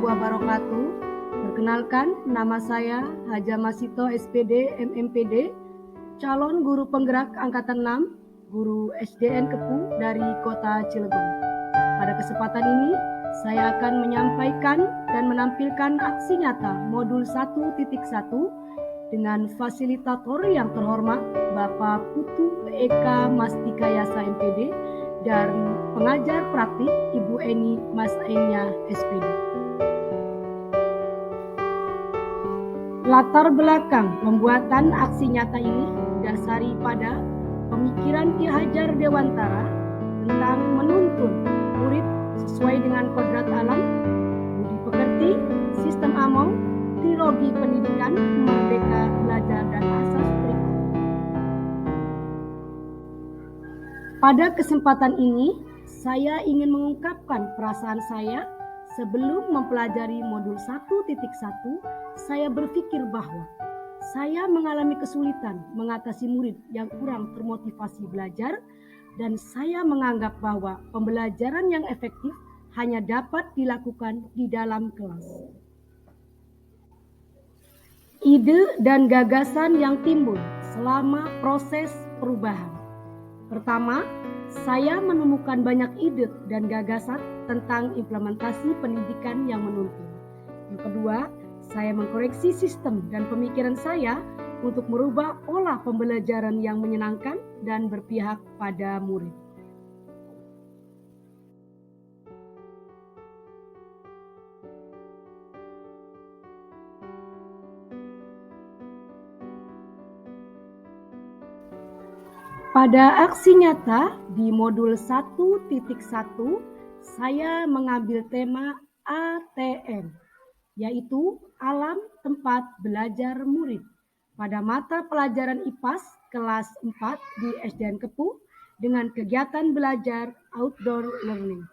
wabarakatuh. Perkenalkan, nama saya Haja Masito SPD MMPD, calon guru penggerak Angkatan 6, guru SDN Kepu dari Kota Cilegon. Pada kesempatan ini, saya akan menyampaikan dan menampilkan aksi nyata modul 1.1 dengan fasilitator yang terhormat Bapak Putu Eka Mastika Yasa MPD dan pengajar praktik Ibu Eni Mas Enya SPD. Latar belakang pembuatan aksi nyata ini didasari pada pemikiran Ki Hajar Dewantara tentang menuntun murid sesuai dengan kodrat alam, budi pekerti, sistem among, trilogi pendidikan, merdeka belajar dan asas berikut. Pada kesempatan ini, saya ingin mengungkapkan perasaan saya. Sebelum mempelajari modul 1.1, saya berpikir bahwa saya mengalami kesulitan mengatasi murid yang kurang termotivasi belajar, dan saya menganggap bahwa pembelajaran yang efektif hanya dapat dilakukan di dalam kelas. Ide dan gagasan yang timbul selama proses perubahan. Pertama, saya menemukan banyak ide dan gagasan tentang implementasi pendidikan yang menuntun. Yang kedua, saya mengkoreksi sistem dan pemikiran saya untuk merubah pola pembelajaran yang menyenangkan dan berpihak pada murid. Pada aksi nyata di modul 1.1, saya mengambil tema ATM, yaitu Alam Tempat Belajar Murid, pada mata pelajaran IPAS kelas 4 di SDN Kepu dengan kegiatan belajar outdoor learning.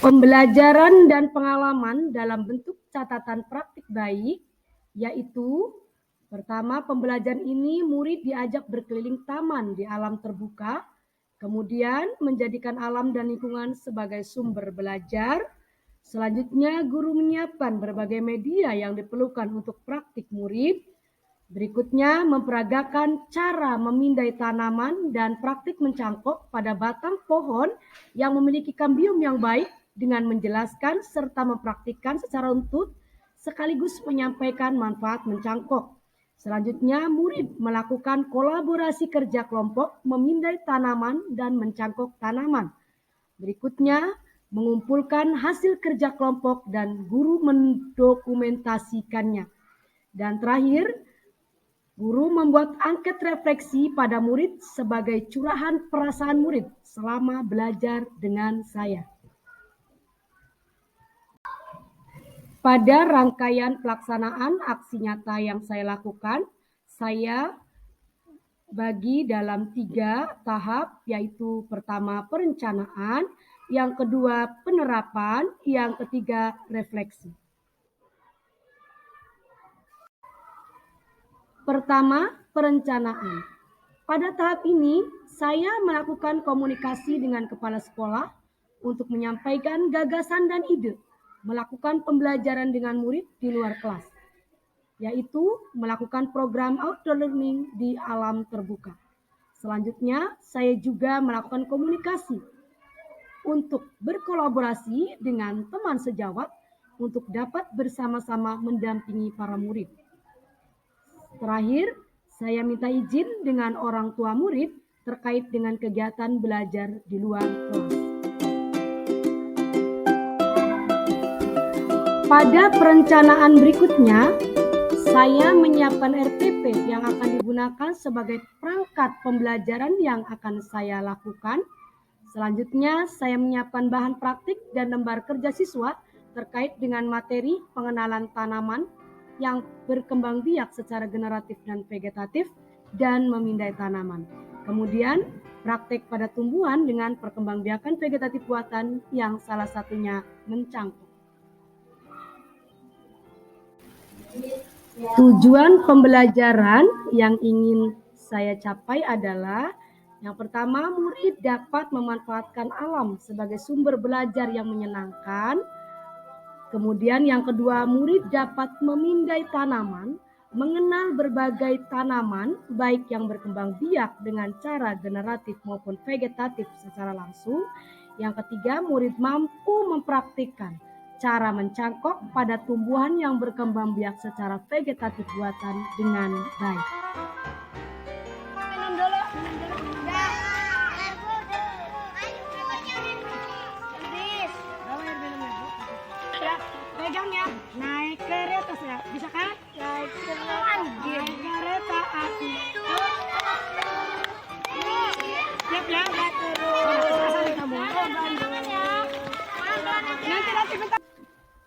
Pembelajaran dan pengalaman dalam bentuk catatan praktik baik, yaitu pertama, pembelajaran ini murid diajak berkeliling taman di alam terbuka, kemudian menjadikan alam dan lingkungan sebagai sumber belajar. Selanjutnya, guru menyiapkan berbagai media yang diperlukan untuk praktik murid. Berikutnya, memperagakan cara memindai tanaman dan praktik mencangkok pada batang pohon yang memiliki kambium yang baik dengan menjelaskan serta mempraktikkan secara untut sekaligus menyampaikan manfaat mencangkok. Selanjutnya, murid melakukan kolaborasi kerja kelompok memindai tanaman dan mencangkok tanaman. Berikutnya, mengumpulkan hasil kerja kelompok dan guru mendokumentasikannya. Dan terakhir, guru membuat angket refleksi pada murid sebagai curahan perasaan murid selama belajar dengan saya. Pada rangkaian pelaksanaan aksi nyata yang saya lakukan, saya bagi dalam 3 tahap, yaitu pertama perencanaan, yang kedua penerapan, yang ketiga refleksi. Pertama, perencanaan. Pada tahap ini, saya melakukan komunikasi dengan kepala sekolah untuk menyampaikan gagasan dan ide melakukan pembelajaran dengan murid di luar kelas, yaitu melakukan program outdoor learning di alam terbuka. Selanjutnya, saya juga melakukan komunikasi untuk berkolaborasi dengan teman sejawat untuk dapat bersama-sama mendampingi para murid. Terakhir, saya minta izin dengan orang tua murid terkait dengan kegiatan belajar di luar kelas. Pada perencanaan berikutnya, saya menyiapkan RPP yang akan digunakan sebagai perangkat pembelajaran yang akan saya lakukan. Selanjutnya, saya menyiapkan bahan praktik dan lembar kerja siswa terkait dengan materi pengenalan tanaman yang berkembang biak secara generatif dan vegetatif dan memindai tanaman. Kemudian, praktik pada tumbuhan dengan perkembangbiakan vegetatif buatan yang salah satunya mencangkok. Tujuan pembelajaran yang ingin saya capai adalah Yang pertama, murid dapat memanfaatkan alam sebagai sumber belajar yang menyenangkan. Kemudian yang kedua, murid dapat memindai tanaman, mengenal berbagai tanaman, baik yang berkembang biak dengan cara generatif maupun vegetatif secara langsung. Yang ketiga, murid mampu mempraktikkan cara mencangkok pada tumbuhan yang berkembang biak secara vegetatif buatan dengan baik. Pegang ya, naik kereta ya, bisa kan? Naik kereta api. Siap ya?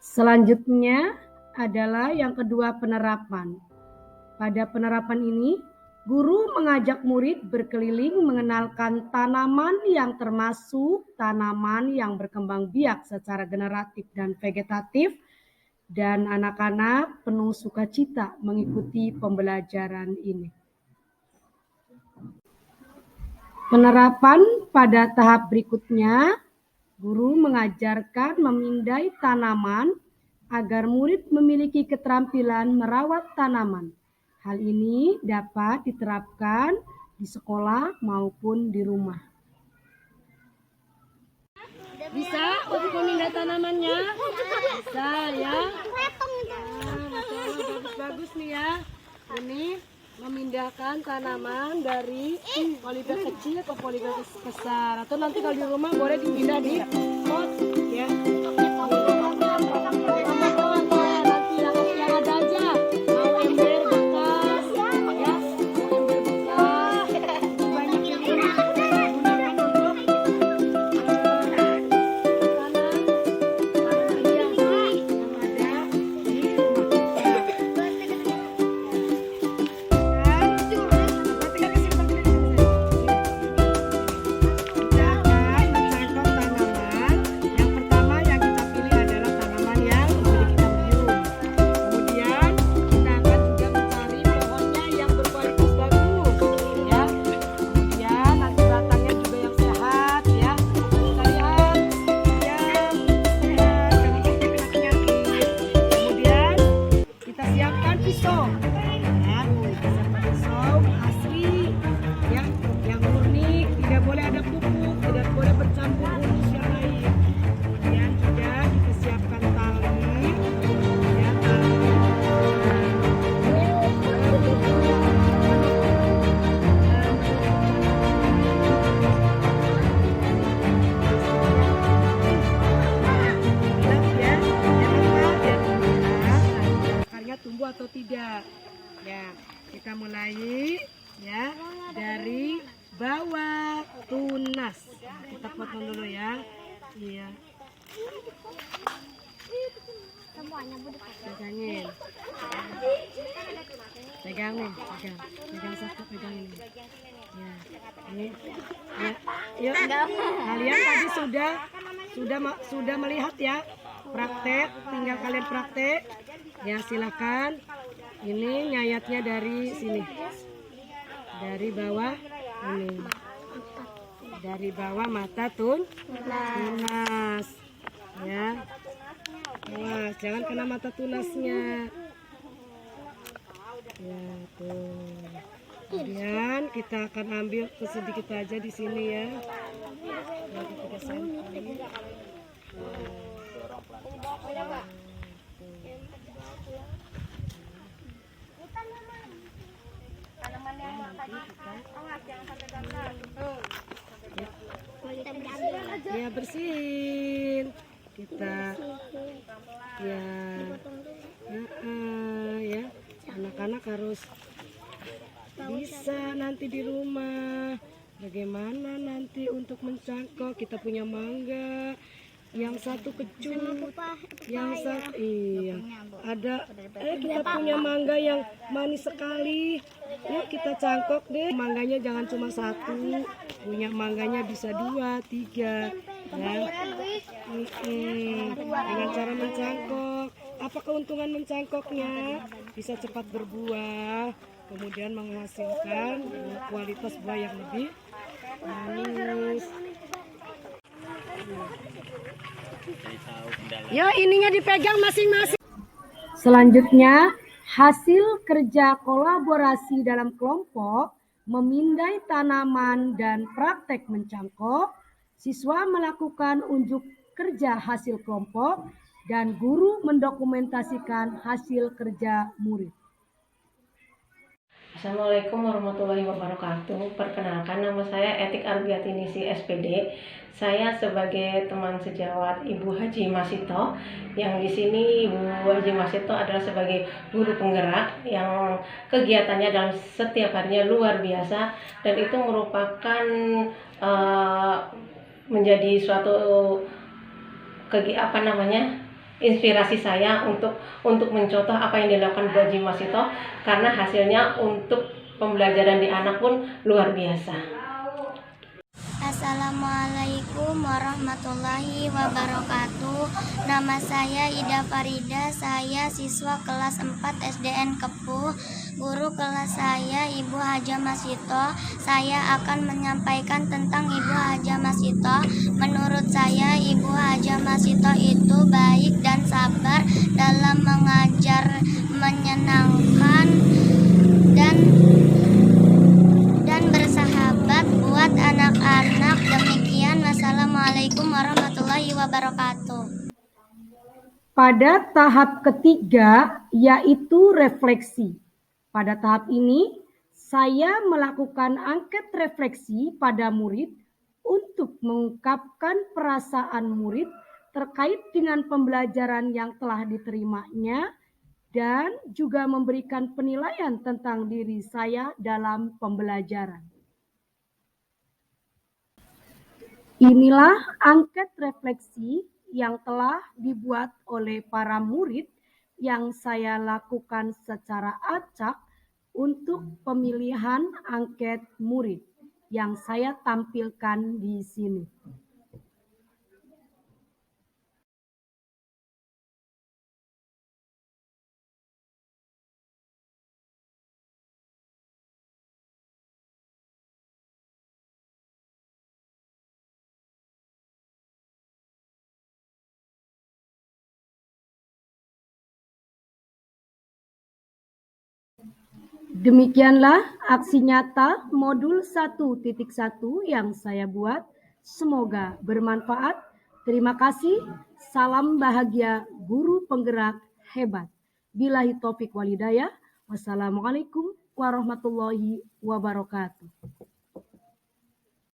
Selanjutnya adalah yang kedua, penerapan. Pada penerapan ini, guru mengajak murid berkeliling mengenalkan tanaman yang termasuk tanaman yang berkembang biak secara generatif dan vegetatif, dan anak-anak penuh sukacita mengikuti pembelajaran ini. Penerapan pada tahap berikutnya, guru mengajarkan memindai tanaman agar murid memiliki keterampilan merawat tanaman. Hal ini dapat diterapkan di sekolah maupun di rumah. Bisa untuk memindai tanamannya? Bisa ya. Bagus nih ya. Ini memindahkan tanaman dari poligon kecil ke poligon besar. Atau nanti kalau di rumah boleh dipindah di pot ya. Tumbuh atau tidak ya, kita mulai ya dari bawah tunas. Kita potong dulu ya. Iya, pegangin, pegang nih, pegang satu, pegang ini ya, ini ya. Yuk, kalian tadi sudah melihat ya praktek, tinggal kalian praktek. Ya silakan, ini nyayatnya dari sini, dari bawah ini, dari bawah mata tunas, ya. Wah, jangan kena mata tunasnya, ya tuh. Kemudian kita akan ambil sedikit aja di sini ya, nanti 3 cm. Ya bersihin kita ya, ya anak-anak harus bisa nanti di rumah bagaimana nanti untuk mencangkok. Kita punya mangga yang satu kecut, yang satu iya ada kita punya mangga yang manis sekali. Yuk kita cangkok deh, mangganya jangan cuma satu, punya mangganya bisa 2, 3 ya. Dengan cara mencangkok, apa keuntungan mencangkoknya? Bisa cepat berbuah, kemudian menghasilkan kualitas buah yang lebih Manis. Yo, ininya dipegang masing-masing. Selanjutnya, hasil kerja kolaborasi dalam kelompok, memindai tanaman dan praktek mencangkok, siswa melakukan unjuk kerja hasil kelompok, dan guru mendokumentasikan hasil kerja murid. Assalamualaikum warahmatullahi wabarakatuh. Perkenalkan, nama saya Etik Arbiatinisi SPD. Saya sebagai teman sejawat Ibu Haji Masito, yang di sini Ibu Haji Masito adalah sebagai guru penggerak yang kegiatannya dalam setiap harinya luar biasa, dan itu merupakan menjadi suatu inspirasi saya untuk mencontoh apa yang dilakukan Bu Haji Masito, karena hasilnya untuk pembelajaran di anak pun luar biasa. Assalamualaikum warahmatullahi wabarakatuh. Nama saya Ida Farida, saya siswa kelas 4 SDN Kepuh. Guru kelas saya Ibu Haja Masito. Saya akan menyampaikan tentang Ibu Haja Masito. Menurut saya Ibu Haja Masito itu baik dan sabar dalam mengajar, menyenangkan dan bersahabat buat anak-anak. Demikian, wassalamualaikum warahmatullahi wabarakatuh. Pada tahap ketiga, yaitu refleksi. Pada tahap ini, saya melakukan angket refleksi pada murid untuk mengungkapkan perasaan murid terkait dengan pembelajaran yang telah diterimanya dan juga memberikan penilaian tentang diri saya dalam pembelajaran. Inilah angket refleksi yang telah dibuat oleh para murid yang saya lakukan secara acak untuk pemilihan angket murid yang saya tampilkan di sini. Demikianlah aksi nyata modul 1.1 yang saya buat. Semoga bermanfaat. Terima kasih. Salam bahagia guru penggerak hebat. Billahi taufik walhidayah. Wassalamualaikum warahmatullahi wabarakatuh.